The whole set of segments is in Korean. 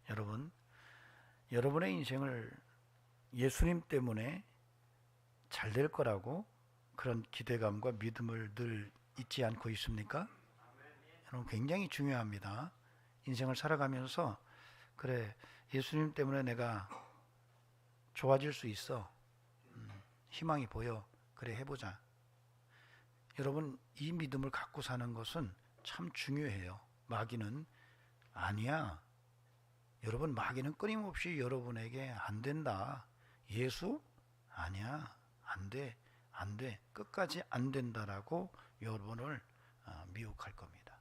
여러분, 여러분의 인생을 예수님 때문에 잘 될 거라고 그런 기대감과 믿음을 늘 잊지 않고 있습니까? 여러분, 굉장히 중요합니다. 인생을 살아가면서 그래, 예수님 때문에 내가 좋아질 수 있어. 희망이 보여. 그래, 해보자. 여러분, 이 믿음을 갖고 사는 것은 참 중요해요. 마귀는 아니야. 여러분, 마귀는 끊임없이 여러분에게 안 된다. 예수? 아니야. 안 돼. 안 돼. 끝까지 안 된다라고 여러분을 미혹할 겁니다.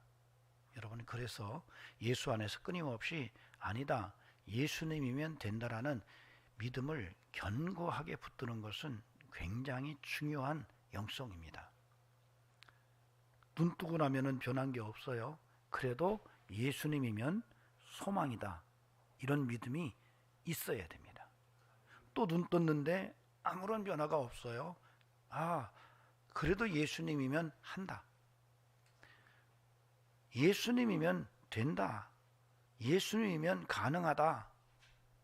여러분, 그래서 예수 안에서 끊임없이 아니다. 예수님이면 된다라는 믿음을 견고하게 붙드는 것은 굉장히 중요한 영성입니다. 눈 뜨고 나면은 변한 게 없어요. 그래도 예수님이면 소망이다. 이런 믿음이 있어야 됩니다. 또 눈 떴는데 아무런 변화가 없어요. 그래도 예수님이면 한다. 예수님이면 된다. 예수님이면 가능하다.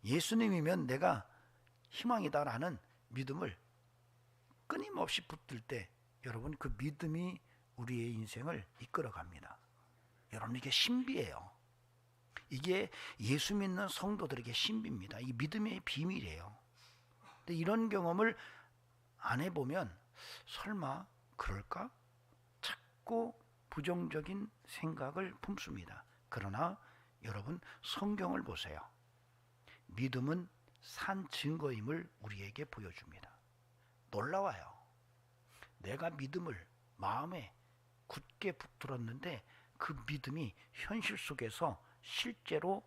예수님이면 내가 희망이다라는 믿음을 끊임없이 붙들 때 여러분, 그 믿음이 우리의 인생을 이끌어갑니다. 여러분, 이게 신비예요. 이게 예수 믿는 성도들에게 신비입니다. 이 믿음의 비밀이에요. 근데 이런 경험을 안 해보면 설마 그럴까? 자꾸 부정적인 생각을 품습니다. 그러나 여러분, 성경을 보세요. 믿음은 산 증거임을 우리에게 보여줍니다. 놀라워요. 내가 믿음을 마음에 굳게 붙들었는데 그 믿음이 현실 속에서 실제로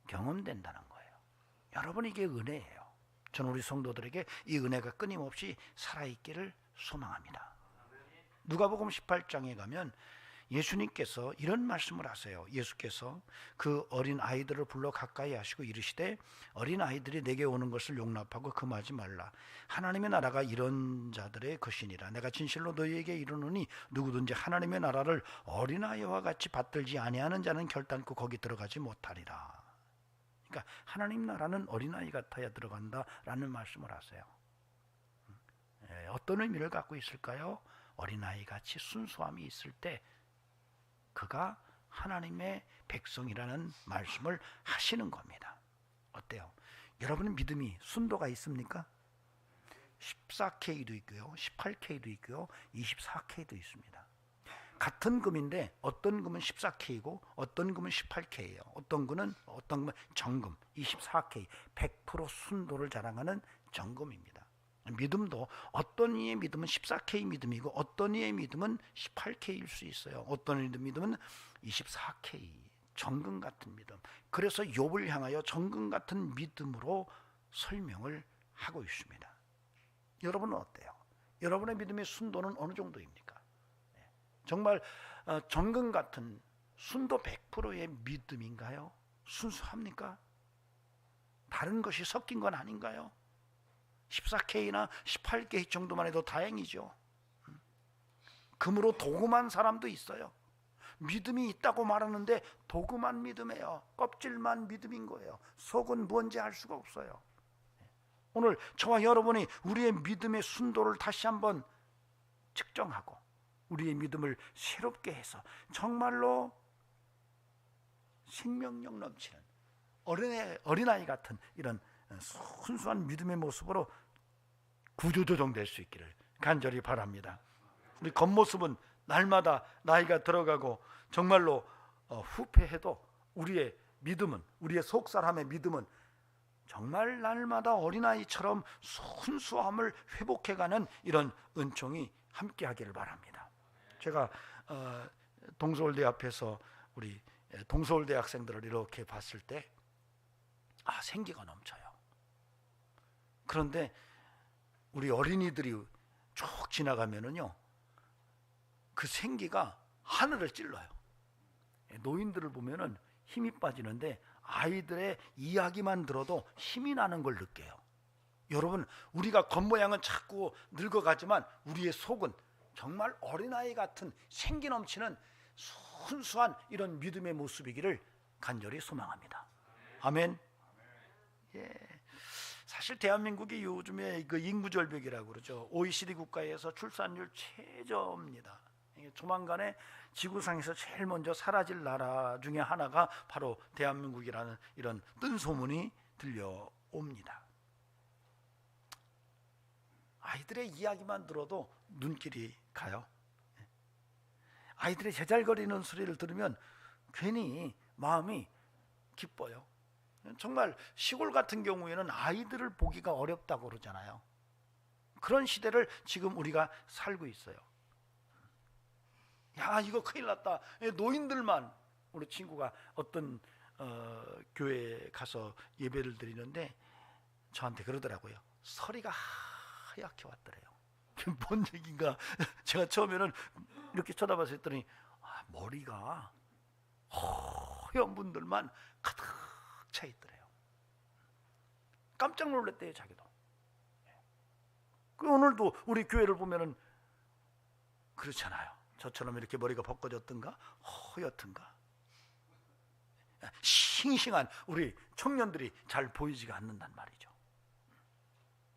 경험된다는 거예요. 여러분, 이게 은혜예요. 저는 우리 성도들에게 이 은혜가 끊임없이 살아있기를 소망합니다. 누가복음 18장에 가면 예수님께서 이런 말씀을 하세요. 예수께서 그 어린 아이들을 불러 가까이 하시고 이르시되 어린 아이들이 내게 오는 것을 용납하고 금하지 말라. 하나님의 나라가 이런 자들의 것이니라. 내가 진실로 너희에게 이르노니 누구든지 하나님의 나라를 어린아이와 같이 받들지 아니하는 자는 결단코 거기 들어가지 못하리라. 그러니까 하나님 나라는 어린아이 같아야 들어간다라는 말씀을 하세요. 어떤 의미를 갖고 있을까요? 어린아이 같이 순수함이 있을 때 그가 하나님의 백성이라는 말씀을 하시는 겁니다. 어때요? 여러분의 믿음이 순도가 있습니까? 14K도 있고요, 18K도 있고요, 24K도 있습니다. 같은 금인데 어떤 금은 14K고 어떤 금은 18K예요. 어떤 금은 정금 24K, 100% 순도를 자랑하는 정금입니다. 믿음도 어떤 이의 믿음은 14K 믿음이고 어떤 이의 믿음은 18K일 수 있어요. 어떤 이의 믿음은 24K, 정금 같은 믿음. 그래서 욥을 향하여 정금 같은 믿음으로 설명을 하고 있습니다. 여러분은 어때요? 여러분의 믿음의 순도는 어느 정도입니까? 정말 정금 같은 순도 100%의 믿음인가요? 순수합니까? 다른 것이 섞인 건 아닌가요? 14K나 18K 정도만 해도 다행이죠. 금으로 도금한 사람도 있어요. 믿음이 있다고 말하는데 도금한 믿음이에요. 껍질만 믿음인 거예요. 속은 뭔지 알 수가 없어요. 오늘 저와 여러분이 우리의 믿음의 순도를 다시 한번 측정하고 우리의 믿음을 새롭게 해서 정말로 생명력 넘치는 어린아이 같은 이런 순수한 믿음의 모습으로 구조조정될 수 있기를 간절히 바랍니다. 우리 겉모습은 날마다 나이가 들어가고 정말로 후패해도 우리의 믿음은, 우리의 속사람의 믿음은 정말 날마다 어린아이처럼 순수함을 회복해가는 이런 은총이 함께하기를 바랍니다. 제가 동서울대 앞에서 우리 동서울대 학생들을 이렇게 봤을 때 생기가 넘쳐요. 그런데 우리 어린이들이 쭉 지나가면은요, 그 생기가 하늘을 찔러요. 노인들을 보면은 힘이 빠지는데 아이들의 이야기만 들어도 힘이 나는 걸 느껴요. 여러분, 우리가 겉모양은 자꾸 늙어가지만 우리의 속은 정말 어린아이 같은 생기 넘치는 순수한 이런 믿음의 모습이기를 간절히 소망합니다. 아멘. 예. 사실 대한민국이 요즘에 그 인구 절벽이라고 그러죠. OECD 국가에서 출산율 최저입니다. 조만간에 지구상에서 제일 먼저 사라질 나라 중에 하나가 바로 대한민국이라는 이런 뜬 소문이 들려옵니다. 아이들의 이야기만 들어도 눈길이 가요. 아이들의 제잘거리는 소리를 들으면 괜히 마음이 기뻐요. 정말 시골 같은 경우에는 아이들을 보기가 어렵다고 그러잖아요. 그런 시대를 지금 우리가 살고 있어요. 야, 이거 큰일 났다. 노인들만, 우리 친구가 어떤 교회에 가서 예배를 드리는데 저한테 그러더라고요. 서리가 하얗게 왔더래요. 뭔 얘기인가? 제가 처음에는 이렇게 쳐다봐서 했더니 머리가 허연 분들만 가득 차 있더래요. 깜짝 놀랐대요, 자기도. 오늘도 우리 교회를 보면은 그렇잖아요. 저처럼 이렇게 머리가 벗겨졌든가 허옇든가 싱싱한 우리 청년들이 잘 보이지가 않는단 말이죠.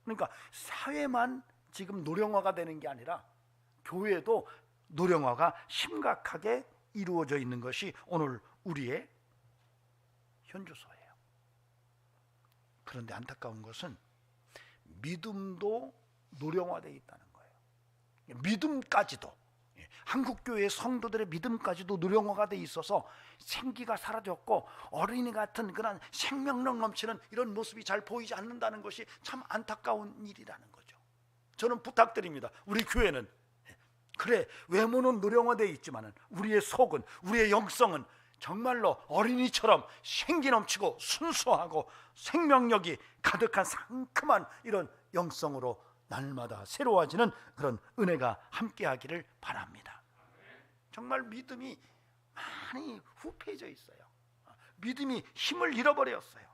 그러니까 사회만 지금 노령화가 되는 게 아니라 교회도 노령화가 심각하게 이루어져 있는 것이 오늘 우리의 현주소예요. 그런데 안타까운 것은 믿음도 노령화되어 있다는 거예요. 믿음까지도, 한국교회의 성도들의 믿음까지도 노령화가 되어 있어서 생기가 사라졌고 어린이 같은 그런 생명력 넘치는 이런 모습이 잘 보이지 않는다는 것이 참 안타까운 일이라는 거죠. 저는 부탁드립니다. 우리 교회는 그래, 외모는 노령화되어 있지만 우리의 속은, 우리의 영성은 정말로 어린이처럼 생기 넘치고 순수하고 생명력이 가득한 상큼한 이런 영성으로 날마다 새로워지는 그런 은혜가 함께하기를 바랍니다. 정말 믿음이 많이 후패해져 있어요. 믿음이 힘을 잃어버렸어요.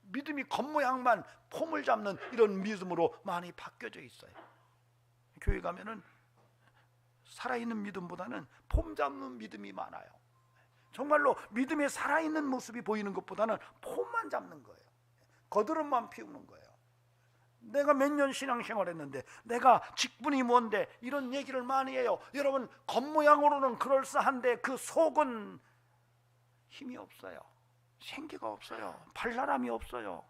믿음이 겉모양만 폼을 잡는 이런 믿음으로 많이 바뀌어져 있어요. 교회 가면은 살아있는 믿음보다는 폼 잡는 믿음이 많아요. 정말로 믿음의 살아있는 모습이 보이는 것보다는 폼만 잡는 거예요. 거드름만 피우는 거예요. 내가 몇 년 신앙생활 했는데, 내가 직분이 뭔데, 이런 얘기를 많이 해요. 여러분, 겉모양으로는 그럴싸한데 그 속은 힘이 없어요. 생기가 없어요. 발랄함이 없어요.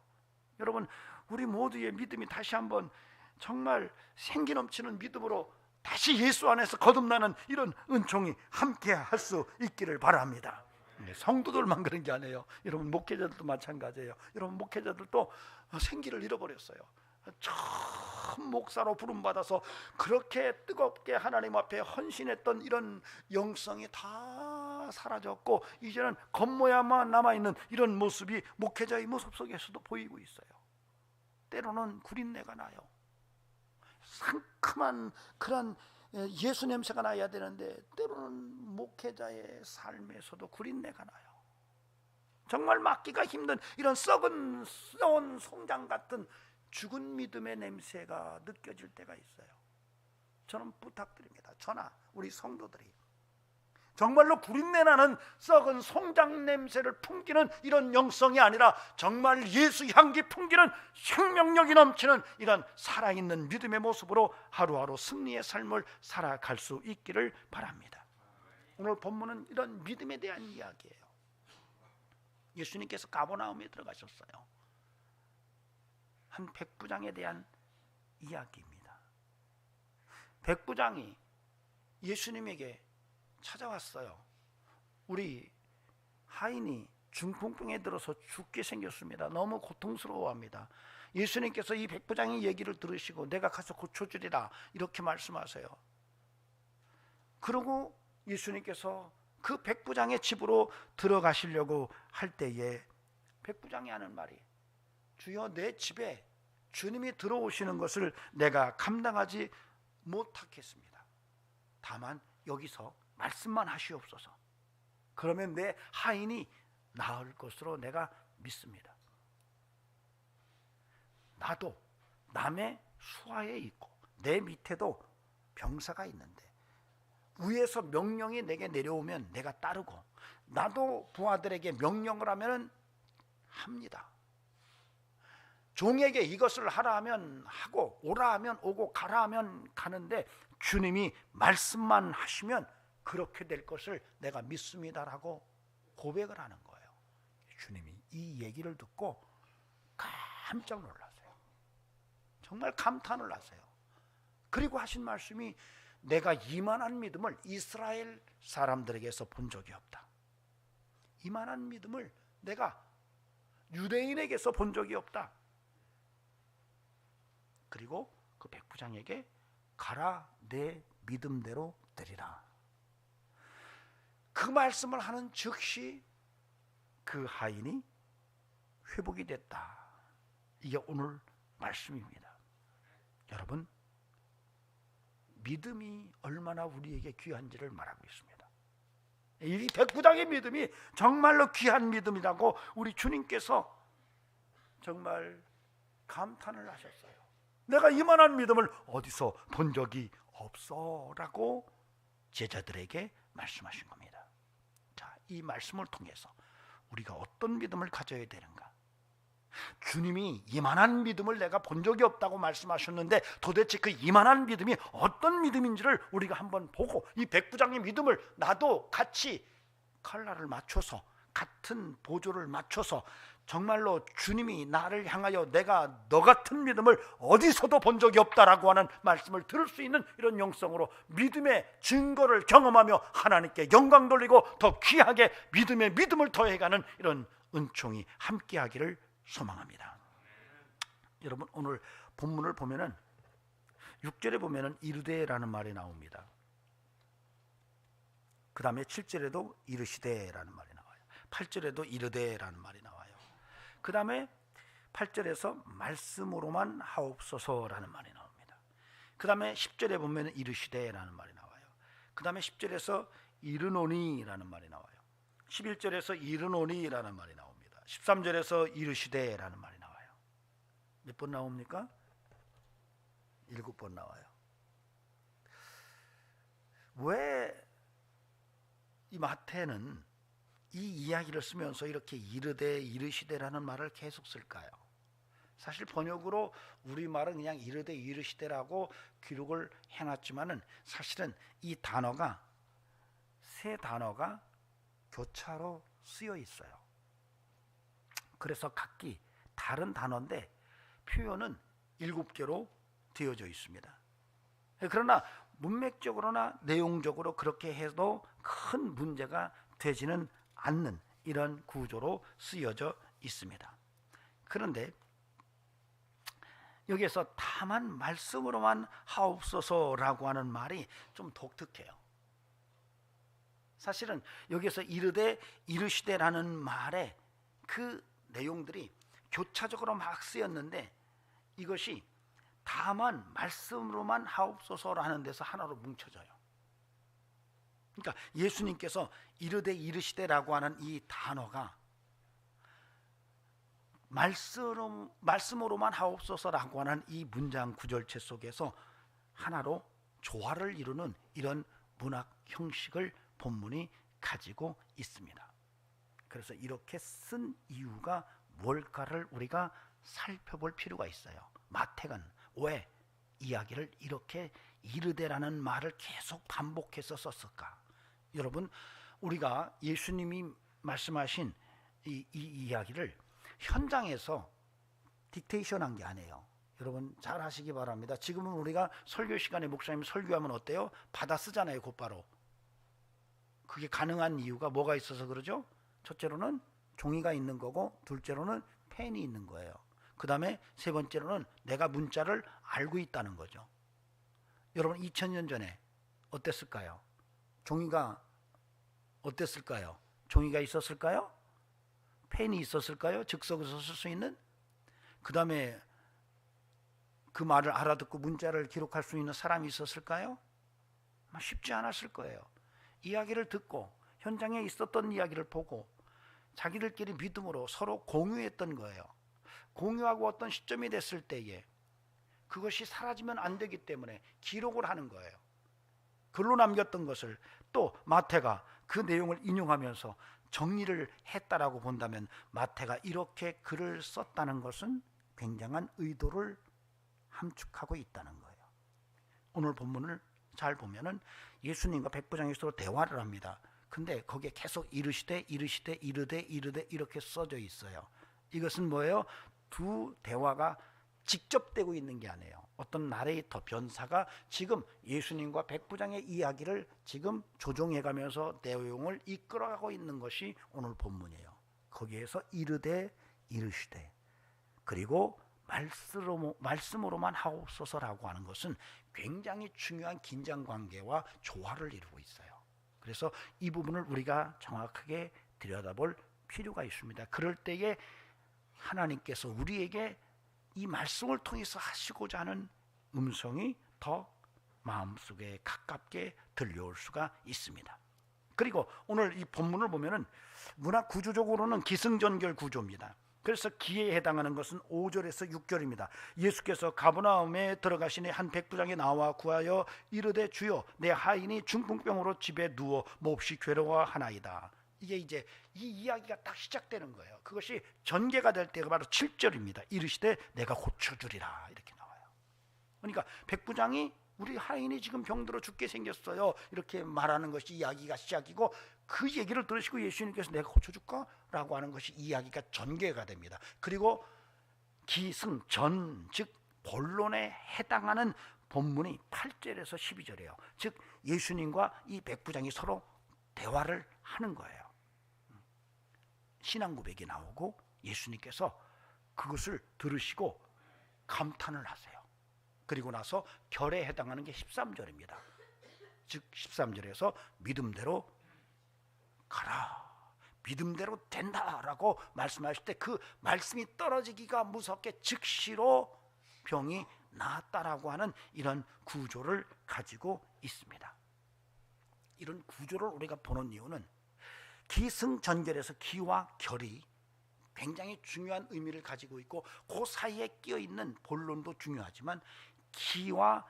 여러분, 우리 모두의 믿음이 다시 한번 정말 생기 넘치는 믿음으로 다시 예수 안에서 거듭나는 이런 은총이 함께 할 수 있기를 바랍니다. 성도들만 그런 게 아니에요. 여러분, 목회자들도 마찬가지예요. 여러분, 목회자들도 생기를 잃어버렸어요. 처음 목사로 부름받아서 그렇게 뜨겁게 하나님 앞에 헌신했던 이런 영성이 다 사라졌고 이제는 겉모양만 남아있는 이런 모습이 목회자의 모습 속에서도 보이고 있어요. 때로는 구린내가 나요. 상큼한 그런 예수 냄새가 나야 되는데 때로는 목회자의 삶에서도 구린내가 나요. 정말 맡기가 힘든 이런 썩은 송장 같은 죽은 믿음의 냄새가 느껴질 때가 있어요. 저는 부탁드립니다. 저나 우리 성도들이 정말로 구린내 나는 썩은 송장 냄새를 풍기는 이런 영성이 아니라 정말 예수 향기 풍기는 생명력이 넘치는 이런 살아있는 믿음의 모습으로 하루하루 승리의 삶을 살아갈 수 있기를 바랍니다. 오늘 본문은 이런 믿음에 대한 이야기예요. 예수님께서 가버나움에 들어가셨어요. 한 백부장에 대한 이야기입니다. 백부장이 예수님에게 찾아왔어요. 우리 하인이 중풍병에 들어서 죽게 생겼습니다. 너무 고통스러워합니다. 예수님께서 이 백부장의 얘기를 들으시고 내가 가서 고쳐주리라 이렇게 말씀하세요. 그러고 예수님께서 그 백부장의 집으로 들어가시려고 할 때에 백부장이 하는 말이, 주여, 내 집에 주님이 들어오시는 것을 내가 감당하지 못하겠습니다. 다만 여기서 말씀만 하시옵소서. 그러면 내 하인이 나을 것으로 내가 믿습니다. 나도 남의 수하에 있고 내 밑에도 병사가 있는데 위에서 명령이 내게 내려오면 내가 따르고, 나도 부하들에게 명령을 하면 합니다. 종에게 이것을 하라 하면 하고 오라 하면 오고 가라 하면 가는데 주님이 말씀만 하시면 그렇게 될 것을 내가 믿습니다라고 고백을 하는 거예요. 주님이 이 얘기를 듣고 깜짝 놀랐어요. 정말 감탄을 하세요. 그리고 하신 말씀이 내가 이만한 믿음을 이스라엘 사람들에게서 본 적이 없다. 이만한 믿음을 내가 유대인에게서 본 적이 없다. 그리고 그 백부장에게 가라, 내 믿음대로 되리라. 그 말씀을 하는 즉시 그 하인이 회복이 됐다. 이게 오늘 말씀입니다. 여러분, 믿음이 얼마나 우리에게 귀한지를 말하고 있습니다. 이 백부장의 믿음이 정말로 귀한 믿음이라고 우리 주님께서 정말 감탄을 하셨어요. 내가 이만한 믿음을 어디서 본 적이 없어 라고 제자들에게 말씀하신 겁니다. 자, 이 말씀을 통해서 우리가 어떤 믿음을 가져야 되는가? 주님이 이만한 믿음을 내가 본 적이 없다고 말씀하셨는데 도대체 그 이만한 믿음이 어떤 믿음인지를 우리가 한번 보고 이 백부장의 믿음을 나도 같이 칼날을 맞춰서 같은 보조를 맞춰서 정말로 주님이 나를 향하여 내가 너 같은 믿음을 어디서도 본 적이 없다라고 하는 말씀을 들을 수 있는 이런 영성으로 믿음의 증거를 경험하며 하나님께 영광 돌리고 더 귀하게 믿음의 믿음을 더해가는 이런 은총이 함께하기를 소망합니다. 여러분, 오늘 본문을 보면은 6절에 보면은 이르되라는 말이 나옵니다. 그 다음에 7절에도 이르시되라는 말이 나와요. 8절에도 이르되라는 말이 나와요. 그 다음에 8절에서 말씀으로만 하옵소서라는 말이 나옵니다. 그 다음에 10절에 보면 이르시되라는 말이 나와요. 그 다음에 10절에서 이르노니라는 말이 나와요. 11절에서 이르노니라는 말이 나옵니다. 13절에서 이르시되라는 말이 나와요. 몇 번 나옵니까? 7번 나와요. 왜 이 마태는 이 이야기를 쓰면서 이렇게 이르되 이르시되라는 말을 계속 쓸까요? 사실 번역으로 우리말은 그냥 이르되 이르시되라고 기록을 해놨지만은 사실은 이 단어가 세 단어가 교차로 쓰여 있어요. 그래서 각기 다른 단어인데 표현은 7개로 되어져 있습니다. 그러나 문맥적으로나 내용적으로 그렇게 해도 큰 문제가 되지는 않는 이런 구조로 쓰여져 있습니다. 그런데 여기에서 다만 말씀으로만 하옵소서라고 하는 말이 좀 독특해요. 사실은 여기에서 이르되 이르시되라는 말에 그 내용들이 교차적으로 막 쓰였는데 이것이 다만 말씀으로만 하옵소서라는 데서 하나로 뭉쳐져요. 그러니까 예수님께서 이르되 이르시되라고 하는 이 단어가 말씀으로만 하옵소서라고 하는 이 문장 구절체 속에서 하나로 조화를 이루는 이런 문학 형식을 본문이 가지고 있습니다. 그래서 이렇게 쓴 이유가 뭘까를 우리가 살펴볼 필요가 있어요. 마태는 왜 이야기를 이렇게 이르되라는 말을 계속 반복해서 썼을까? 여러분, 우리가 예수님이 말씀하신 이 이야기를 현장에서 딕테이션 한 게 아니에요. 여러분 잘 하시기 바랍니다. 지금은 우리가 설교 시간에 목사님 설교하면 어때요? 받아 쓰잖아요, 곧바로. 그게 가능한 이유가 뭐가 있어서 그러죠? 첫째로는 종이가 있는 거고, 둘째로는 펜이 있는 거예요. 그 다음에 세 번째로는 내가 문자를 알고 있다는 거죠. 여러분 2000년 전에 어땠을까요? 종이가 어땠을까요? 종이가 있었을까요? 펜이 있었을까요? 즉석에서 쓸 수 있는? 그 다음에 그 말을 알아듣고 문자를 기록할 수 있는 사람이 있었을까요? 쉽지 않았을 거예요. 이야기를 듣고 현장에 있었던 이야기를 보고 자기들끼리 믿음으로 서로 공유했던 거예요. 공유하고 어떤 시점이 됐을 때에 그것이 사라지면 안 되기 때문에 기록을 하는 거예요. 글로 남겼던 것을 또 마태가 그 내용을 인용하면서 정리를 했다라고 본다면 마태가 이렇게 글을 썼다는 것은 굉장한 의도를 함축하고 있다는 거예요. 오늘 본문을 잘 보면은 예수님과 백부장이 서로 대화를 합니다. 근데 거기에 계속 이르시되 이렇게 써져 있어요. 이것은 뭐예요? 두 대화가 직접 되고 있는 게 아니에요. 어떤 나레이터 변사가 지금 예수님과 백부장의 이야기를 지금 조종해가면서 내용을 이끌어가고 있는 것이 오늘 본문이에요. 거기에서 이르시되 그리고 말씀으로만 하옵소서라고 하는 것은 굉장히 중요한 긴장관계와 조화를 이루고 있어요. 그래서 이 부분을 우리가 정확하게 들여다볼 필요가 있습니다. 그럴 때에 하나님께서 우리에게 이 말씀을 통해서 하시고자 하는 음성이 더 마음속에 가깝게 들려올 수가 있습니다. 그리고 오늘 이 본문을 보면은 문학 구조적으로는 기승전결 구조입니다. 그래서 기에 해당하는 것은 5절에서 6절입니다. 예수께서 가버나움에 들어가시니 한 백부장이 나와 구하여 이르되 주여 내 하인이 중풍병으로 집에 누워 몹시 괴로워하나이다. 이게 이제 이 이야기가 딱 시작되는 거예요. 그것이 전개가 될 때가 바로 7절입니다. 이르시되 내가 고쳐주리라 이렇게 나와요. 그러니까 백부장이 우리 하인이 지금 병들어 죽게 생겼어요 이렇게 말하는 것이 이야기가 시작이고, 그 얘기를 들으시고 예수님께서 내가 고쳐줄까? 라고 하는 것이 이야기가 전개가 됩니다. 그리고 기승전 즉 본론에 해당하는 본문이 8절에서 12절이에요. 즉 예수님과 이 백부장이 서로 대화를 하는 거예요. 신앙 고백이 나오고 예수님께서 그것을 들으시고 감탄을 하세요. 그리고 나서 결에 해당하는 게 13절입니다. 즉 13절에서 믿음대로 가라, 믿음대로 된다라고 말씀하실 때 그 말씀이 떨어지기가 무섭게 즉시로 병이 나았다라고 하는 이런 구조를 가지고 있습니다. 이런 구조를 우리가 보는 이유는 기승전결에서 기와 결이 굉장히 중요한 의미를 가지고 있고 그 사이에 끼어있는 본론도 중요하지만 기와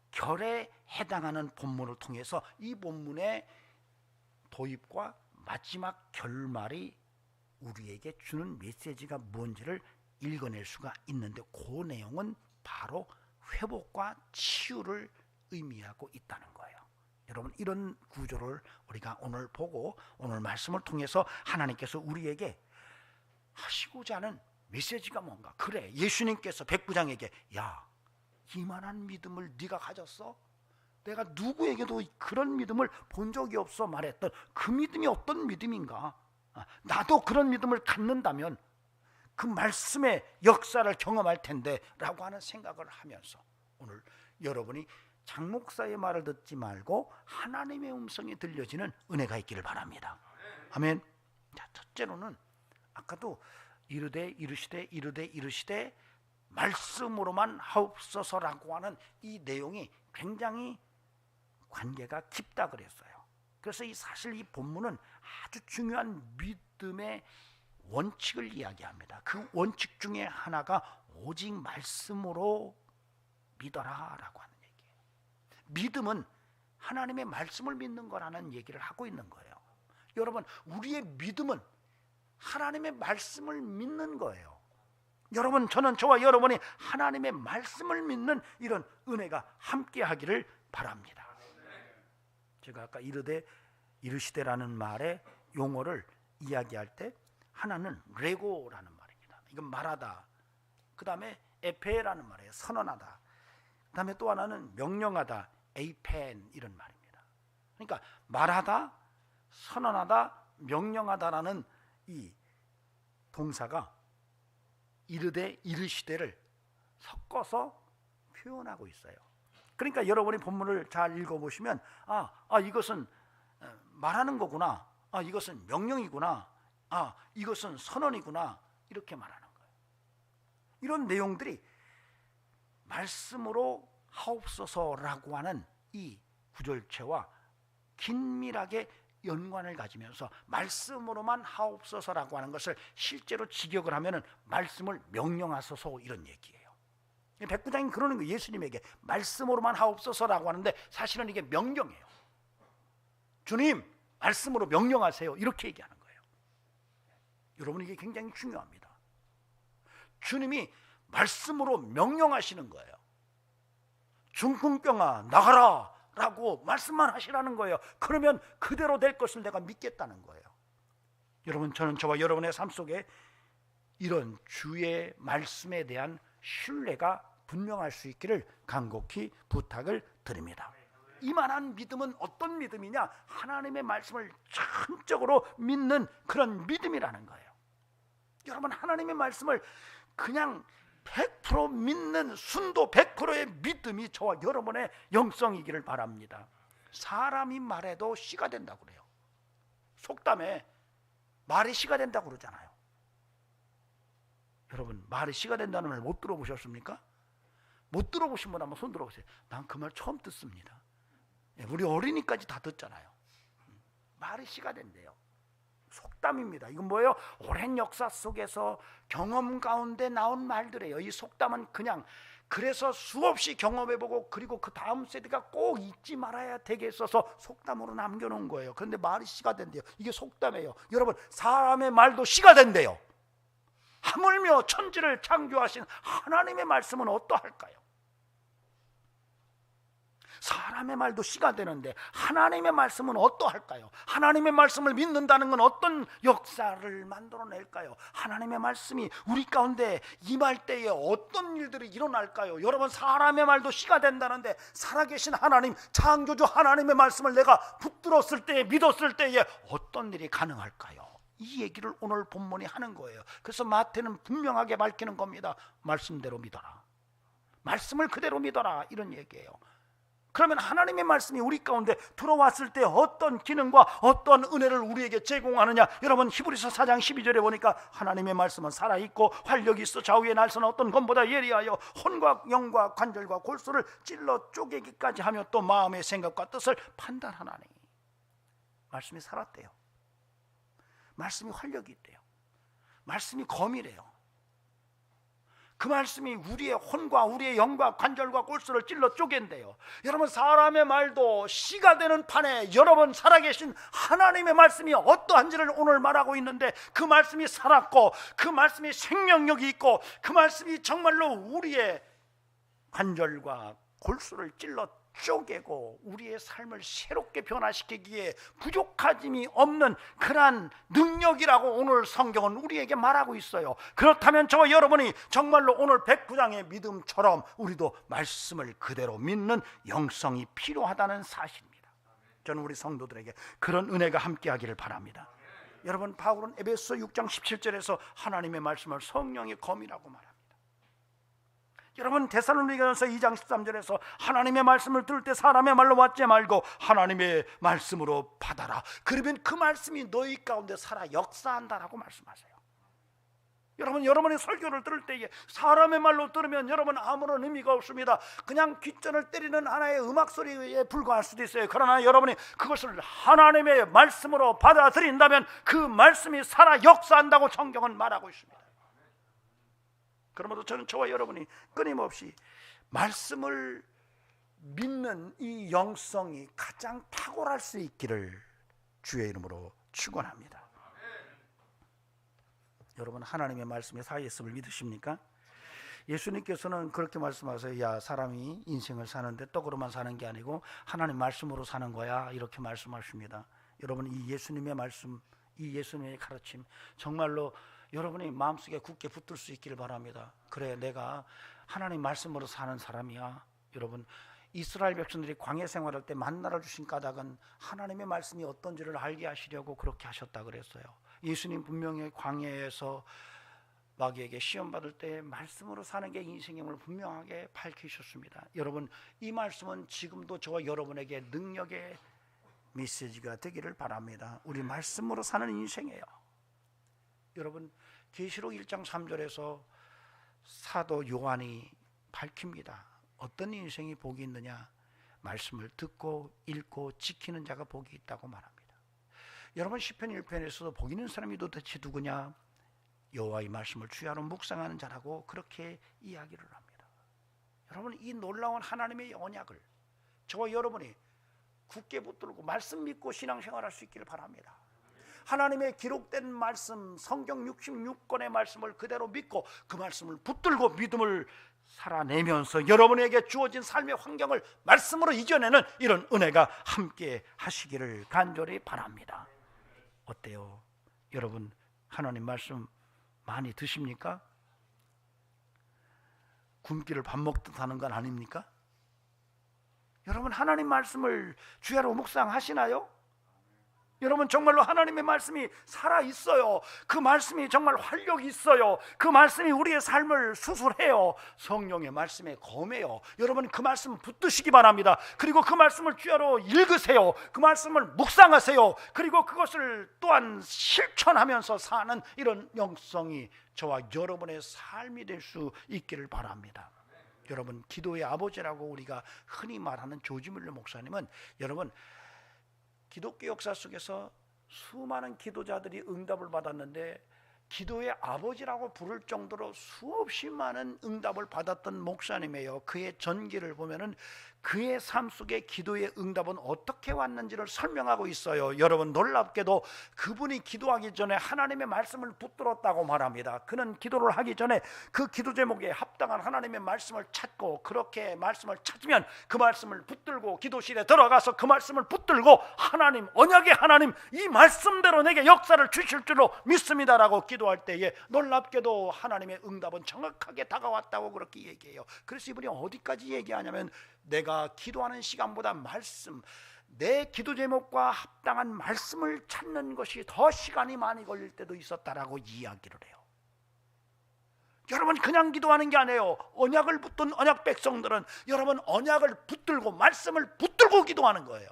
결에 해당하는 본문을 통해서 이 본문의 도입과 마지막 결말이 우리에게 주는 메시지가 뭔지를 읽어낼 수가 있는데, 그 내용은 바로 회복과 치유를 의미하고 있다는 거예요. 여러분, 이런 구조를 우리가 오늘 보고 오늘 말씀을 통해서 하나님께서 우리에게 하시고자 하는 메시지가 뭔가. 그래, 예수님께서 백부장에게 야, 이만한 믿음을 네가 가졌어? 내가 누구에게도 그런 믿음을 본 적이 없어 말했던 그 믿음이 어떤 믿음인가? 나도 그런 믿음을 갖는다면 그 말씀의 역사를 경험할 텐데 라고 하는 생각을 하면서 오늘 여러분이 장 목사의 말을 듣지 말고 하나님의 음성이 들려지는 은혜가 있기를 바랍니다. 아멘. 자, 첫째로는 아까도 이르시되 말씀으로만 하옵소서라고 하는 이 내용이 굉장히 관계가 깊다 그랬어요. 그래서 사실 이 본문은 아주 중요한 믿음의 원칙을 이야기합니다. 그 원칙 중에 하나가 오직 말씀으로 믿어라라고 하는 얘기예요. 믿음은 하나님의 말씀을 믿는 거라는 얘기를 하고 있는 거예요. 여러분, 우리의 믿음은 하나님의 말씀을 믿는 거예요. 여러분, 저와 여러분이 하나님의 말씀을 믿는 이런 은혜가 함께 하기를 바랍니다. 제가 아까 이르시되라는 말의 용어를 이야기할 때 하나는 레고라는 말입니다. 이건 말하다. 그 다음에 에페라는 말이에요. 선언하다. 그 다음에 또 하나는 명령하다. 에이펜 이런 말입니다. 그러니까 말하다, 선언하다, 명령하다라는 이 동사가 이르시되를 섞어서 표현하고 있어요. 그러니까 여러분이 본문을 잘 읽어보시면 이것은 말하는 거구나, 이것은 명령이구나, 이것은 선언이구나 이렇게 말하는 거예요. 이런 내용들이 말씀으로 하옵소서라고 하는 이 구절체와 긴밀하게 연관을 가지면서 말씀으로만 하옵소서라고 하는 것을 실제로 직역을 하면은 말씀을 명령하소서 이런 얘기예요. 백부장이 그러는 거예요. 예수님에게 말씀으로만 하옵소서라고 하는데 사실은 이게 명령이에요. 주님, 말씀으로 명령하세요. 이렇게 얘기하는 거예요. 여러분, 이게 굉장히 중요합니다. 주님이 말씀으로 명령하시는 거예요. 중풍병아 나가라 라고 말씀만 하시라는 거예요. 그러면 그대로 될 것을 내가 믿겠다는 거예요. 여러분, 저는 저와 여러분의 삶 속에 이런 주의 말씀에 대한 신뢰가 분명할 수 있기를 간곡히 부탁을 드립니다. 이만한 믿음은 어떤 믿음이냐? 하나님의 말씀을 전적으로 믿는 그런 믿음이라는 거예요. 여러분, 하나님의 말씀을 그냥 100% 믿는 순도 100%의 믿음이 저와 여러분의 영성이기를 바랍니다. 사람이 말해도 씨가 된다고 그래요. 속담에 말이 씨가 된다고 그러잖아요. 여러분, 말이 씨가 된다는 말 못 들어보셨습니까? 못 들어보신 분 한번 손 들어보세요. 난 그 말 처음 듣습니다. 우리 어린이까지 다 듣잖아요. 말이 씨가 된대요. 속담입니다. 이건 뭐예요? 오랜 역사 속에서 경험 가운데 나온 말들이에요. 이 속담은 그냥 그래서 수없이 경험해보고 그리고 그 다음 세대가 꼭 잊지 말아야 되게 있어서 속담으로 남겨놓은 거예요. 그런데 말이 씨가 된대요. 이게 속담이에요. 여러분, 사람의 말도 씨가 된대요. 하물며 천지를 창조하신 하나님의 말씀은 어떠할까요? 사람의 말도 씨가 되는데 하나님의 말씀은 어떠할까요? 하나님의 말씀을 믿는다는 건 어떤 역사를 만들어낼까요? 하나님의 말씀이 우리 가운데 임할 때에 어떤 일들이 일어날까요? 여러분, 사람의 말도 씨가 된다는데 살아계신 하나님, 창조주 하나님의 말씀을 내가 붙들었을 때에, 믿었을 때에 어떤 일이 가능할까요? 이 얘기를 오늘 본문이 하는 거예요. 그래서 마태는 분명하게 밝히는 겁니다. 말씀대로 믿어라, 말씀을 그대로 믿어라, 이런 얘기예요. 그러면 하나님의 말씀이 우리 가운데 들어왔을 때 어떤 기능과 어떤 은혜를 우리에게 제공하느냐? 여러분, 히브리서 4장 12절에 보니까 하나님의 말씀은 살아있고 활력이 있어 좌우의 날선 어떤 검보다 예리하여 혼과 영과 관절과 골수를 찔러 쪼개기까지 하며 또 마음의 생각과 뜻을 판단하나니. 말씀이 살았대요. 말씀이 활력이 있대요. 말씀이 검이래요. 그 말씀이 우리의 혼과 우리의 영과 관절과 골수를 찔러 쪼갠대요. 여러분, 사람의 말도 씨가 되는 판에 여러분 살아계신 하나님의 말씀이 어떠한지를 오늘 말하고 있는데, 그 말씀이 살았고 그 말씀이 생명력이 있고 그 말씀이 정말로 우리의 관절과 골수를 찔러 쪼개고 우리의 삶을 새롭게 변화시키기에 부족함이 없는 그러한 능력이라고 오늘 성경은 우리에게 말하고 있어요. 그렇다면 저와 여러분이 정말로 오늘 109장의 믿음처럼 우리도 말씀을 그대로 믿는 영성이 필요하다는 사실입니다. 저는 우리 성도들에게 그런 은혜가 함께하기를 바랍니다. 여러분, 바울은 에베소 6장 17절에서 하나님의 말씀을 성령의 검이라고 말합니다. 여러분, 데살로니가전서 2장 13절에서 하나님의 말씀을 들을 때 사람의 말로 받지 말고 하나님의 말씀으로 받아라. 그러면 그 말씀이 너희 가운데 살아 역사한다라고 말씀하세요. 여러분, 여러분의 설교를 들을 때에 사람의 말로 들으면 여러분 아무런 의미가 없습니다. 그냥 귓전을 때리는 하나의 음악 소리에 불과할 수도 있어요. 그러나 여러분이 그것을 하나님의 말씀으로 받아들인다면 그 말씀이 살아 역사한다고 성경은 말하고 있습니다. 그러므로 저는 저와 여러분이 끊임없이 말씀을 믿는 이 영성이 가장 탁월할 수 있기를 주의 이름으로 축원합니다. 여러분, 하나님의 말씀에 살아있음을 믿으십니까? 예수님께서는 그렇게 말씀하세요. 야, 사람이 인생을 사는데 떡으로만 사는 게 아니고 하나님 말씀으로 사는 거야, 이렇게 말씀하십니다. 여러분, 이 예수님의 말씀, 이 예수님의 가르침 정말로 여러분이 마음속에 굳게 붙들 수 있기를 바랍니다. 그래, 내가 하나님 말씀으로 사는 사람이야. 여러분, 이스라엘 백성들이 광야 생활할 때 만나를 주신 까닭은 하나님의 말씀이 어떤지를 알게 하시려고 그렇게 하셨다 그랬어요. 예수님 분명히 광야에서 마귀에게 시험 받을 때 말씀으로 사는 게 인생임을 분명하게 밝히셨습니다. 여러분, 이 말씀은 지금도 저와 여러분에게 능력의 메시지가 되기를 바랍니다. 우리 말씀으로 사는 인생이에요. 여러분, 계시록 1장 3절에서 사도 요한이 밝힙니다. 어떤 인생이 복이 있느냐? 말씀을 듣고 읽고 지키는 자가 복이 있다고 말합니다. 여러분, 시편 1편에서도 복 있는 사람이 도대체 누구냐? 여호와의 말씀을 주야로 묵상하는 자라고 그렇게 이야기를 합니다. 여러분, 이 놀라운 하나님의 언약을 저와 여러분이 굳게 붙들고 말씀 믿고 신앙생활할 수 있기를 바랍니다. 하나님의 기록된 말씀, 성경 66권의 말씀을 그대로 믿고 그 말씀을 붙들고 믿음을 살아내면서 여러분에게 주어진 삶의 환경을 말씀으로 이겨내는 이런 은혜가 함께 하시기를 간절히 바랍니다. 어때요? 여러분 하나님 말씀 많이 드십니까? 굶기를 밥 먹듯 하는 건 아닙니까? 여러분 하나님 말씀을 주야로 묵상하시나요? 여러분 정말로 하나님의 말씀이 살아있어요. 그 말씀이 정말 활력이 있어요. 그 말씀이 우리의 삶을 수술해요. 성령의 말씀에 검해요. 여러분 그 말씀 붙드시기 바랍니다. 그리고 그 말씀을 주야로 읽으세요. 그 말씀을 묵상하세요. 그리고 그것을 또한 실천하면서 사는 이런 영성이 저와 여러분의 삶이 될 수 있기를 바랍니다. 여러분 기도의 아버지라고 우리가 흔히 말하는 조지 뮬러 목사님은 여러분 기독교 역사 속에서 수많은 기도자들이 응답을 받았는데 기도의 아버지라고 부를 정도로 수없이 많은 응답을 받았던 목사님이에요. 그의 전기를 보면은 그의 삶 속에 기도의 응답은 어떻게 왔는지를 설명하고 있어요. 여러분 놀랍게도 그분이 기도하기 전에 하나님의 말씀을 붙들었다고 말합니다. 그는 기도를 하기 전에 그 기도 제목에 합당한 하나님의 말씀을 찾고 그렇게 말씀을 찾으면 그 말씀을 붙들고 기도실에 들어가서 그 말씀을 붙들고 하나님, 언약의 하나님, 이 말씀대로 내게 역사를 주실 줄로 믿습니다라고 기도할 때에 놀랍게도 하나님의 응답은 정확하게 다가왔다고 그렇게 얘기해요. 그래서 이분이 어디까지 얘기하냐면 내가 기도하는 시간보다 말씀, 내 기도 제목과 합당한 말씀을 찾는 것이 더 시간이 많이 걸릴 때도 있었다라고 이야기를 해요. 여러분 그냥 기도하는 게 아니에요. 언약을 붙든 언약 백성들은 여러분 언약을 붙들고 말씀을 붙들고 기도하는 거예요.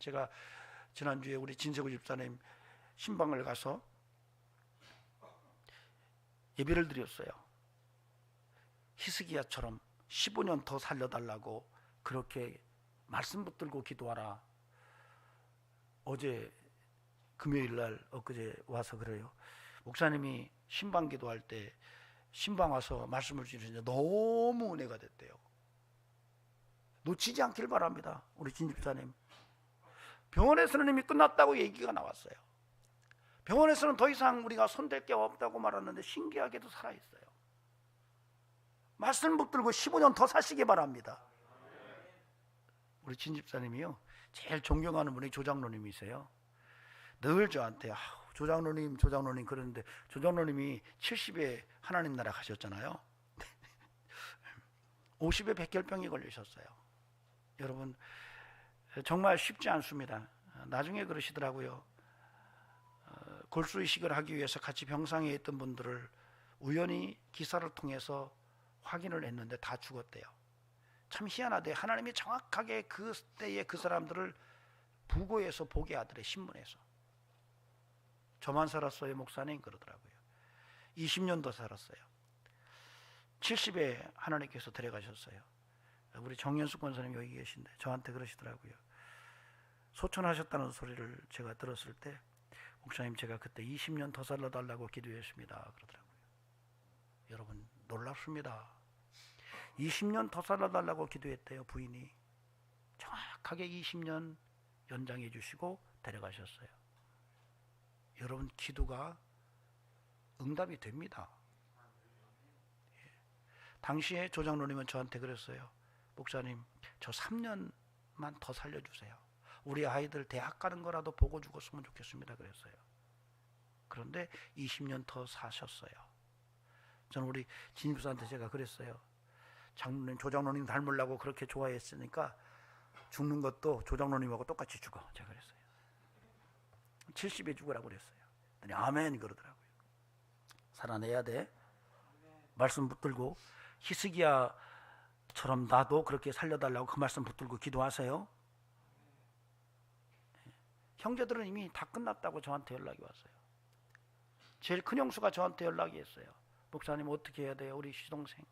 제가 지난주에 우리 진세구 집사님 신방을 가서 예배를 드렸어요. 히스기야처럼 15년 더 살려달라고 그렇게 말씀 붙들고 기도하라. 어제 금요일날 엊그제 와서 그래요. 목사님이 신방 기도할 때 신방 와서 말씀을 주시는데 너무 은혜가 됐대요. 놓치지 않길 바랍니다. 우리 진 집사님 병원에서는 이미 끝났다고 얘기가 나왔어요. 병원에서는 더 이상 우리가 손댈 게 없다고 말하는데 신기하게도 살아있어요. 말씀 붙들고 15년 더 사시기 바랍니다. 우리 진 집사님이요 제일 존경하는 분이 조장로님이세요. 늘 저한테 조장로님 그러는데 조장로님이 70에 하나님 나라 가셨잖아요. 50에 백혈병이 걸리셨어요. 여러분 정말 쉽지 않습니다. 나중에 그러시더라고요. 골수이식을 하기 위해서 같이 병상에 있던 분들을 우연히 기사를 통해서 확인을 했는데 다 죽었대요. 참 희한하대. 하나님이 정확하게 그 때에 그 사람들을 부고에서 보게 하더래. 신문에서. 저만 살았어요 목사님 그러더라고요. 20년 더 살았어요. 70에 하나님께서 데려가셨어요. 우리 정연숙 권사님 여기 계신데 저한테 그러시더라고요. 소천하셨다는 소리를 제가 들었을 때 목사님 제가 그때 20년 더 살려달라고 기도했습니다 그러더라고요. 여러분 놀랍습니다. 20년 더 살려달라고 기도했대요. 부인이 정확하게 20년 연장해 주시고 데려가셨어요. 여러분 기도가 응답이 됩니다. 당시에 조장로님은 저한테 그랬어요. 목사님 저 3년만 더 살려주세요. 우리 아이들 대학 가는 거라도 보고 죽었으면 좋겠습니다 그랬어요. 그런데 20년 더 사셨어요. 저는 우리 진입사한테 제가 그랬어요. 장로님, 조장로님 닮으려고 그렇게 좋아했으니까 죽는 것도 조장로님하고 똑같이 죽어. 제가 그랬어요. 70에 죽으라고 그랬어요. 아멘 그러더라고요. 살아내야 돼. 말씀 붙들고 히스기야처럼 나도 그렇게 살려달라고 그 말씀 붙들고 기도하세요. 형제들은 이미 다 끝났다고 저한테 연락이 왔어요. 제일 큰 형수가 저한테 연락이 했어요. 목사님 어떻게 해야 돼요? 우리 시동생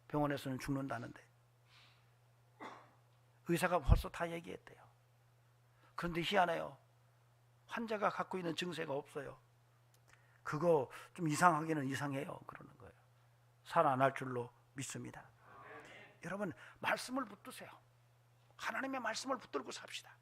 병원에서는 죽는다는데. 의사가 벌써 다 얘기했대요. 그런데 희한해요. 환자가 갖고 있는 증세가 없어요. 그거 좀 이상하기는 이상해요. 그러는 거예요. 살아날 줄로 믿습니다. 여러분 말씀을 붙드세요. 하나님의 말씀을 붙들고 삽시다.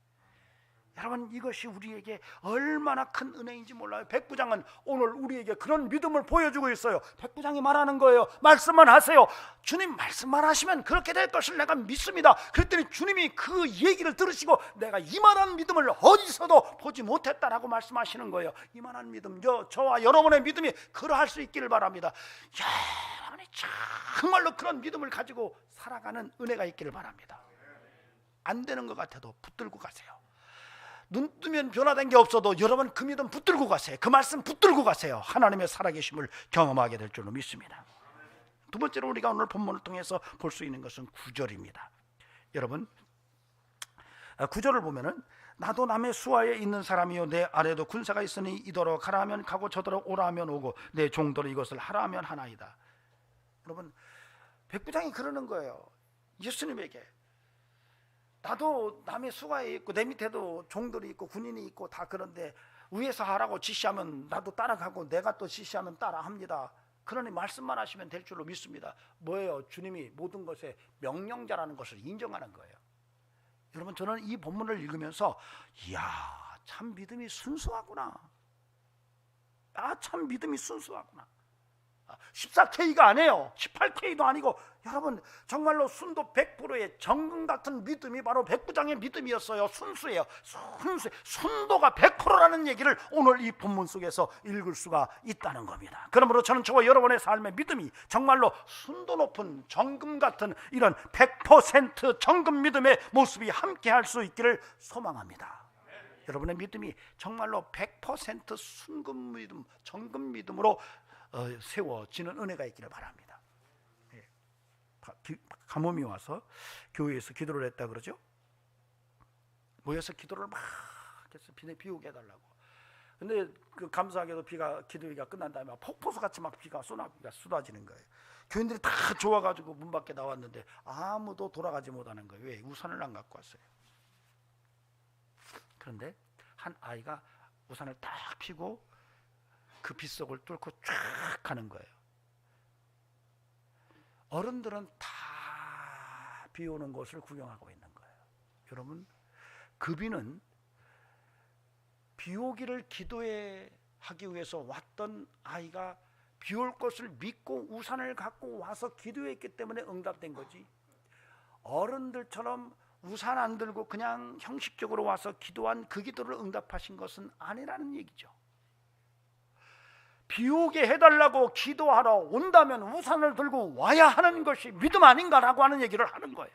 여러분, 이것이 우리에게 얼마나 큰 은혜인지 몰라요. 백부장은 오늘 우리에게 그런 믿음을 보여주고 있어요. 백부장이 말하는 거예요. 말씀만 하세요. 주님 말씀만 하시면 그렇게 될 것을 내가 믿습니다. 그랬더니 주님이 그 얘기를 들으시고 내가 이만한 믿음을 어디서도 보지 못했다라고 말씀하시는 거예요. 이만한 믿음, 저와 여러분의 믿음이 그러할 수 있기를 바랍니다. 여러분이 정말로 그런 믿음을 가지고 살아가는 은혜가 있기를 바랍니다. 안 되는 것 같아도 붙들고 가세요. 눈 뜨면 변화된 게 없어도 여러분 그 믿음 붙들고 가세요. 그 말씀 붙들고 가세요. 하나님의 살아계심을 경험하게 될 줄로 믿습니다. 두 번째로 우리가 오늘 본문을 통해서 볼 수 있는 것은 9절입니다. 여러분, 9절을 보면은 나도 남의 수하에 있는 사람이요 내 아래도 군사가 있으니 이더러 가라 하면 가고 저더러 오라 하면 오고 내 종더러 이것을 하라 하면 하나이다. 여러분, 백부장이 그러는 거예요. 예수님에게 나도 남의 수하에 있고 내 밑에도 종들이 있고 군인이 있고 다 그런데 위에서 하라고 지시하면 나도 따라가고 내가 또 지시하면 따라합니다. 그러니 말씀만 하시면 될 줄로 믿습니다. 뭐예요? 주님이 모든 것의 명령자라는 것을 인정하는 거예요. 여러분, 저는 이 본문을 읽으면서 이야, 참 믿음이 순수하구나. 참 믿음이 순수하구나. 14K가 아니에요. 18K도 아니고 여러분 정말로 순도 100%의 정금 같은 믿음이 바로 백부장의 믿음이었어요. 순수해요. 순도가 100%라는 얘기를 오늘 이 본문 속에서 읽을 수가 있다는 겁니다. 그러므로 저는 저와 여러분의 삶의 믿음이 정말로 순도 높은 정금 같은 이런 100% 정금 믿음의 모습이 함께 할 수 있기를 소망합니다. 여러분의 믿음이 정말로 100% 순금 믿음, 정금 믿음으로 세워지는 은혜가 있기를 바랍니다. 가뭄이 와서 교회에서 기도를 했다 그러죠. 모여서 기도를 막 해서 비 오게 해달라고. 근데 그 감사하게도 기도회가 끝난 다음에 폭포수같이 막 비가 쏟아지는 거예요. 교인들이 다 좋아가지고 문 밖에 나왔는데 아무도 돌아가지 못하는 거예요. 왜? 우산을 안 갖고 왔어요. 그런데 한 아이가 우산을 딱 펴고 그 빗속을 뚫고 쫙 가는 거예요. 어른들은 다 비 오는 곳을 구경하고 있는 거예요. 여러분, 그 비는 비 오기를 기도하기 위해서 왔던 아이가 비 올 것을 믿고 우산을 갖고 와서 기도했기 때문에 응답된 거지, 어른들처럼 우산 안 들고 그냥 형식적으로 와서 기도한 그 기도를 응답하신 것은 아니라는 얘기죠. 비 오게 해달라고 기도하러 온다면 우산을 들고 와야 하는 것이 믿음 아닌가라고 하는 얘기를 하는 거예요.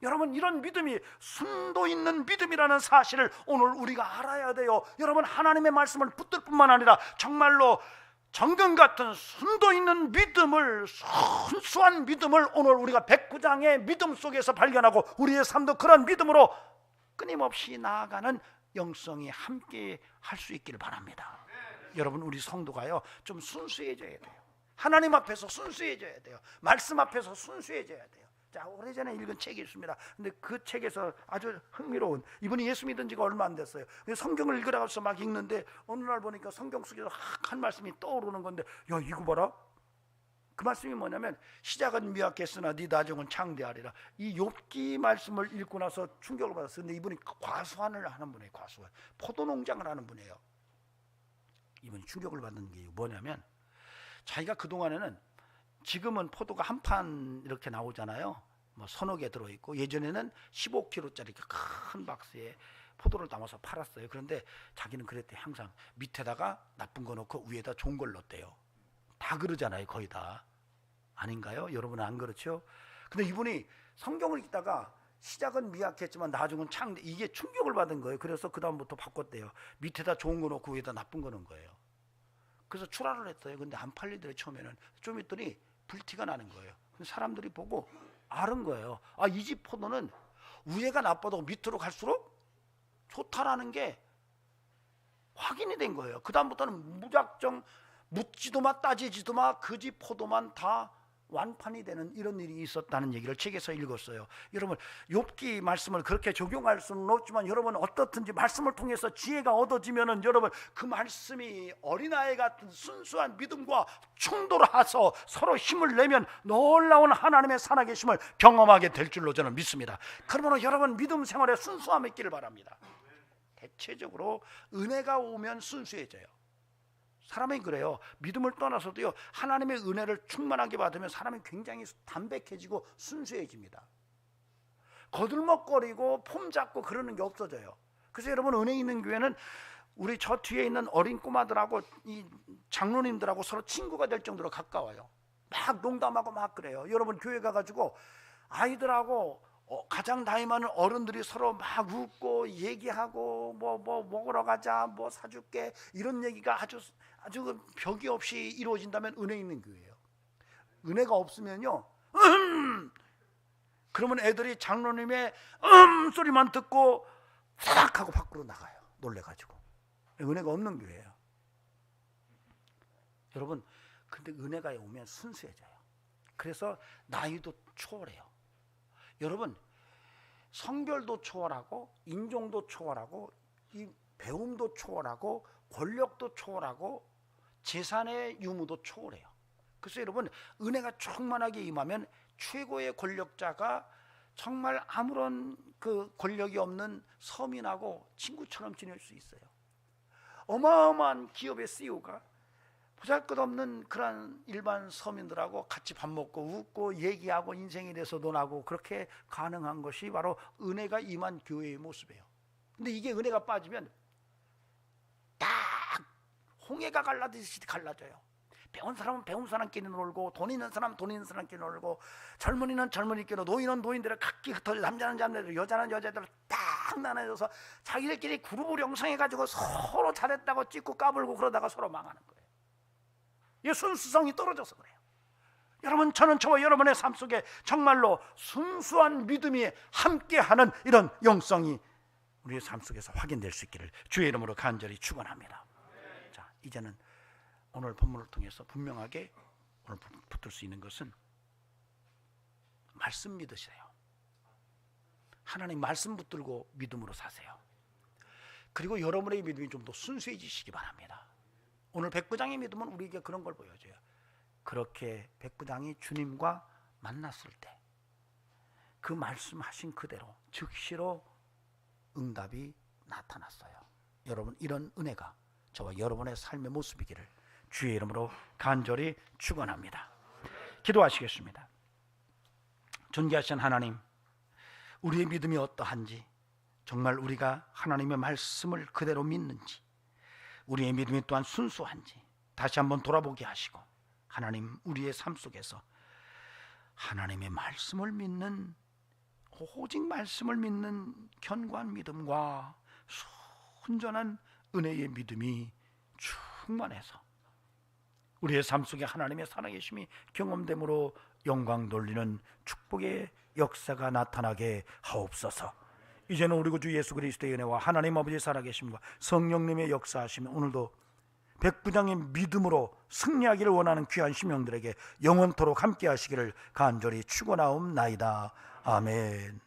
여러분, 이런 믿음이 순도 있는 믿음이라는 사실을 오늘 우리가 알아야 돼요. 여러분, 하나님의 말씀을 붙들 뿐만 아니라 정말로 정금 같은 순도 있는 믿음을, 순수한 믿음을 오늘 우리가 백부장의 믿음 속에서 발견하고 우리의 삶도 그런 믿음으로 끊임없이 나아가는 영성이 함께 할 수 있기를 바랍니다. 여러분, 우리 성도가요 좀 순수해져야 돼요. 하나님 앞에서 순수해져야 돼요. 말씀 앞에서 순수해져야 돼요. 자, 오래전에 읽은 책이 있습니다. 근데 그 책에서 아주 흥미로운, 이분이 예수 믿은 지가 얼마 안 됐어요. 성경을 읽으라고 해서 막 읽는데 어느 날 보니까 성경 속에서 한 말씀이 떠오르는 건데, 야, 이거 봐라. 그 말씀이 뭐냐면 시작은 미약했으나 네 나중은 창대하리라. 이 욥기 말씀을 읽고 나서 충격을 받았어요. 근데 이분이 과수원을 하는 분이에요. 과수원, 포도농장을 하는 분이에요. 이분이 충격을 받는 게 뭐냐면, 자기가 그동안에는, 지금은 포도가 한 판 이렇게 나오잖아요. 뭐 서너 개 들어있고, 예전에는 15kg짜리 큰 박스에 포도를 담아서 팔았어요. 그런데 자기는 그랬대. 항상 밑에다가 나쁜 거 넣고 위에다 좋은 걸 넣었대요. 다 그러잖아요. 거의 다. 아닌가요? 여러분은 안 그렇죠? 근데 이분이 성경을 읽다가 시작은 미약했지만 나중은 창대, 이게 충격을 받은 거예요. 그래서 그 다음부터 바꿨대요. 밑에다 좋은 거 넣고 위에다 나쁜 거 넣은 거예요. 그래서 출하를 했어요. 근데 안 팔리더래. 처음에는. 좀 있더니 불티가 나는 거예요. 사람들이 보고 아는 거예요. 아, 이 집 포도는 위에가 나빠도 밑으로 갈수록 좋다라는 게 확인이 된 거예요. 그 다음부터는 무작정 묻지도 마 따지지도 마, 그 집 포도만 다 완판이 되는 이런 일이 있었다는 얘기를 책에서 읽었어요. 여러분, 욥기 말씀을 그렇게 적용할 수는 없지만, 여러분 어떻든지 말씀을 통해서 지혜가 얻어지면은 여러분 그 말씀이 어린아이 같은 순수한 믿음과 충돌해서 서로 힘을 내면 놀라운 하나님의 살아계심을 경험하게 될 줄로 저는 믿습니다. 그러므로 여러분 믿음 생활에 순수함이 있기를 바랍니다. 대체적으로 은혜가 오면 순수해져요. 사람이 그래요. 믿음을 떠나서도요, 하나님의 은혜를 충만하게 받으면 사람이 굉장히 담백해지고 순수해집니다. 거들먹거리고 폼 잡고 그러는 게 없어져요. 그래서 여러분, 은혜 있는 교회는 우리 저 뒤에 있는 어린 꼬마들하고 이 장로님들하고 서로 친구가 될 정도로 가까워요. 막 농담하고 막 그래요. 여러분, 교회 가가지고 아이들하고 가장 나이 많은 어른들이 서로 막 웃고 얘기하고 뭐 먹으러 가자, 뭐 사줄게, 이런 얘기가 아주 벽이 없이 이루어진다면 은혜 있는 교회예요. 은혜가 없으면요, 그러면 애들이 장로님의 소리만 듣고 싹 하고 밖으로 나가요. 놀래가지고. 은혜가 없는 교회예요. 여러분, 근데 은혜가 오면 순수해져요. 그래서 나이도 초월해요. 여러분, 성별도 초월하고 인종도 초월하고 이 배움도 초월하고 권력도 초월하고 재산의 유무도 초월해요. 그래서 여러분, 은혜가 충만하게 임하면 최고의 권력자가 정말 아무런 그 권력이 없는 서민하고 친구처럼 지낼 수 있어요. 어마어마한 기업의 CEO가 보잘것없는 그런 일반 서민들하고 같이 밥 먹고 웃고 얘기하고 인생에 대해서 논하고 그렇게 가능한 것이 바로 은혜가 임한 교회의 모습이에요. 근데 이게 은혜가 빠지면 딱 홍해가 갈라듯이 갈라져요. 배운 사람은 배운 사람끼리 놀고, 돈 있는 사람은 돈 있는 사람끼리 놀고, 젊은이는 젊은이끼리, 노인은 노인들을 각기 흩어져, 남자는 남자들, 여자는 여자들 딱 나눠져서 자기들끼리 그룹을 형성해가지고 서로 잘했다고 찍고 까불고 그러다가 서로 망하는 거예요. 이 순수성이 떨어져서 그래요. 여러분, 저는 저와 여러분의 삶 속에 정말로 순수한 믿음이 함께하는 이런 영성이 우리의 삶 속에서 확인될 수 있기를 주의 이름으로 간절히 축원합니다. 자, 이제는 오늘 본문을 통해서 분명하게 오늘 붙들 수 있는 것은 말씀 믿으세요. 하나님 말씀 붙들고 믿음으로 사세요. 그리고 여러분의 믿음이 좀 더 순수해지시기 바랍니다. 오늘 백부장의 믿음은 우리에게 그런 걸 보여줘요. 그렇게 백부장이 주님과 만났을 때 그 말씀하신 그대로 즉시로 응답이 나타났어요. 여러분, 이런 은혜가 저와 여러분의 삶의 모습이기를 주의 이름으로 간절히 축원합니다. 기도하시겠습니다. 존귀하신 하나님, 우리의 믿음이 어떠한지, 정말 우리가 하나님의 말씀을 그대로 믿는지, 우리의 믿음이 또한 순수한지 다시 한번 돌아보게 하시고, 하나님, 우리의 삶 속에서 하나님의 말씀을 믿는, 오직 말씀을 믿는 견고한 믿음과 순전한 은혜의 믿음이 충만해서 우리의 삶 속에 하나님의 살아계심이 경험됨으로 영광 돌리는 축복의 역사가 나타나게 하옵소서. 이제는 우리 구주 예수 그리스도의 은혜와 하나님 아버지의 살아계심과 성령님의 역사하심이 오늘도 백부장의 믿음으로 승리하기를 원하는 귀한 심령들에게 영원토록 함께 하시기를 간절히 축원하옵나이다. 아멘.